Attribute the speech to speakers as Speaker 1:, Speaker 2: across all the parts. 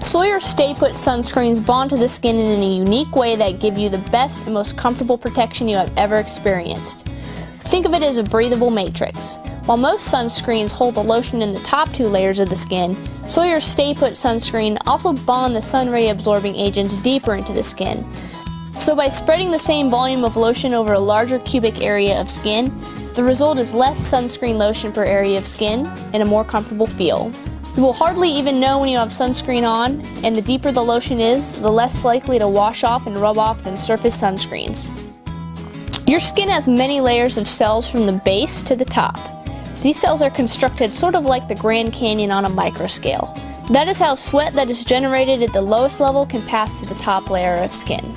Speaker 1: Sawyer Stay Put sunscreens bond to the skin in a unique way that give you the best and most comfortable protection you have ever experienced. Think of it as a breathable matrix. While most sunscreens hold the lotion in the top two layers of the skin, Sawyer Stay Put sunscreen also bond the sun ray absorbing agents deeper into the skin. So by spreading the same volume of lotion over a larger cubic area of skin, the result is less sunscreen lotion per area of skin and a more comfortable feel. You will hardly even know when you have sunscreen on, and the deeper the lotion is, the less likely to wash off and rub off than surface sunscreens. Your skin has many layers of cells from the base to the top. These cells are constructed sort of like the Grand Canyon on a microscale. That is how sweat that is generated at the lowest level can pass to the top layer of skin.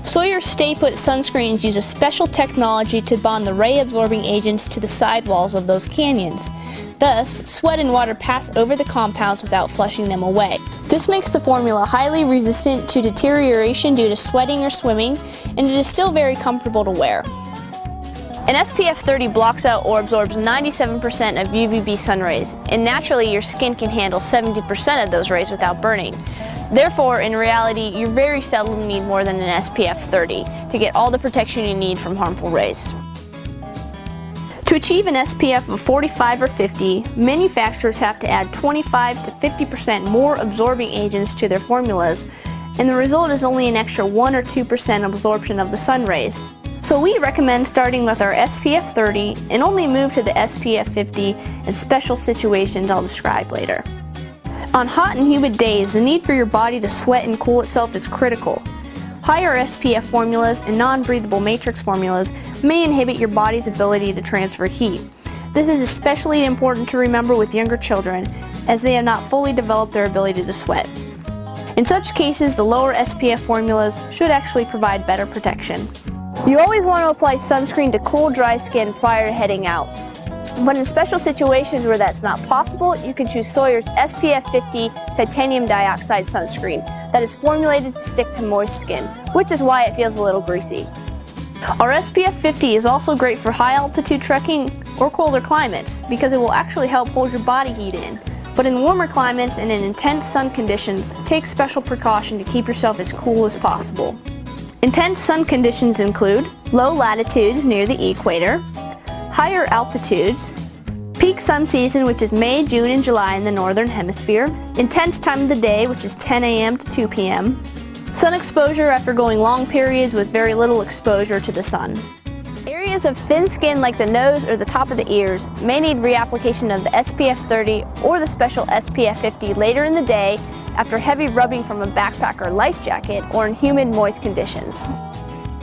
Speaker 1: Sawyer Stay Put sunscreens use a special technology to bond the ray-absorbing agents to the sidewalls of those canyons. Thus, sweat and water pass over the compounds without flushing them away. This makes the formula highly resistant to deterioration due to sweating or swimming, and it is still very comfortable to wear. An SPF 30 blocks out or absorbs 97% of UVB sun rays, and naturally your skin can handle 70% of those rays without burning. Therefore, in reality, you very seldom need more than an SPF 30 to get all the protection you need from harmful rays. To achieve an SPF of 45 or 50, manufacturers have to add 25 to 50% more absorbing agents to their formulas, and the result is only an extra 1 or 2% absorption of the sun rays. So we recommend starting with our SPF 30 and only move to the SPF 50 in special situations I'll describe later. On hot and humid days, the need for your body to sweat and cool itself is critical. Higher SPF formulas and non-breathable matrix formulas may inhibit your body's ability to transfer heat. This is especially important to remember with younger children, as they have not fully developed their ability to sweat. In such cases, the lower SPF formulas should actually provide better protection. You always want to apply sunscreen to cool, dry skin prior to heading out. But in special situations where that's not possible, you can choose Sawyer's SPF 50 titanium dioxide sunscreen that is formulated to stick to moist skin, which is why it feels a little greasy. Our SPF 50 is also great for high altitude trekking or colder climates because it will actually help hold your body heat in. But in warmer climates and in intense sun conditions, take special precaution to keep yourself as cool as possible. Intense sun conditions include low latitudes near the equator, higher altitudes, peak sun season, which is May, June, and July in the northern hemisphere, intense time of the day, which is 10 a.m. to 2 p.m., sun exposure after going long periods with very little exposure to the sun. Areas of thin skin like the nose or the top of the ears may need reapplication of the SPF 30 or the special SPF 50 later in the day after heavy rubbing from a backpack or life jacket or in humid, moist conditions.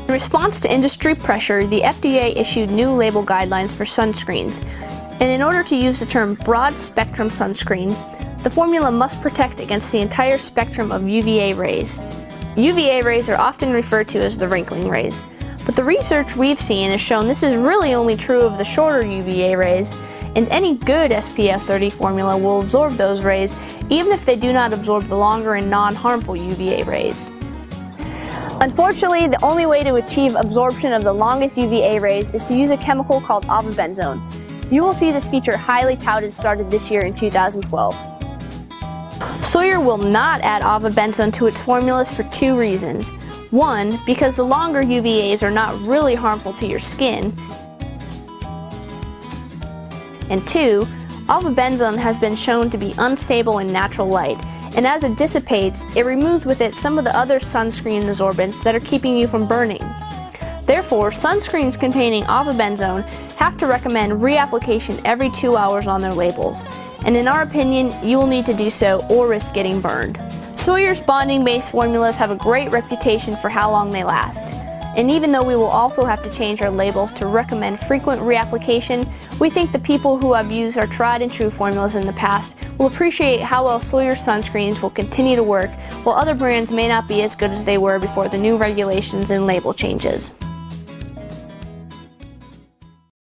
Speaker 1: In response to industry pressure, the FDA issued new label guidelines for sunscreens, and in order to use the term broad-spectrum sunscreen, the formula must protect against the entire spectrum of UVA rays. UVA rays are often referred to as the wrinkling rays, but the research we've seen has shown this is really only true of the shorter UVA rays, and any good SPF 30 formula will absorb those rays even if they do not absorb the longer and non-harmful UVA rays. Unfortunately, the only way to achieve absorption of the longest UVA rays is to use a chemical called avobenzone. You will see this feature highly touted started this year in 2012. Sawyer will not add avobenzone to its formulas for two reasons. One, because the longer UVAs are not really harmful to your skin. And two, avobenzone has been shown to be unstable in natural light, and as it dissipates, it removes with it some of the other sunscreen absorbents that are keeping you from burning. Therefore, sunscreens containing avobenzone have to recommend reapplication every 2 hours on their labels, and in our opinion, you will need to do so or risk getting burned. Sawyer's bonding-based formulas have a great reputation for how long they last, and even though we will also have to change our labels to recommend frequent reapplication, we think the people who have used our tried and true formulas in the past will appreciate how well Sawyer sunscreens will continue to work, while other brands may not be as good as they were before the new regulations and label changes.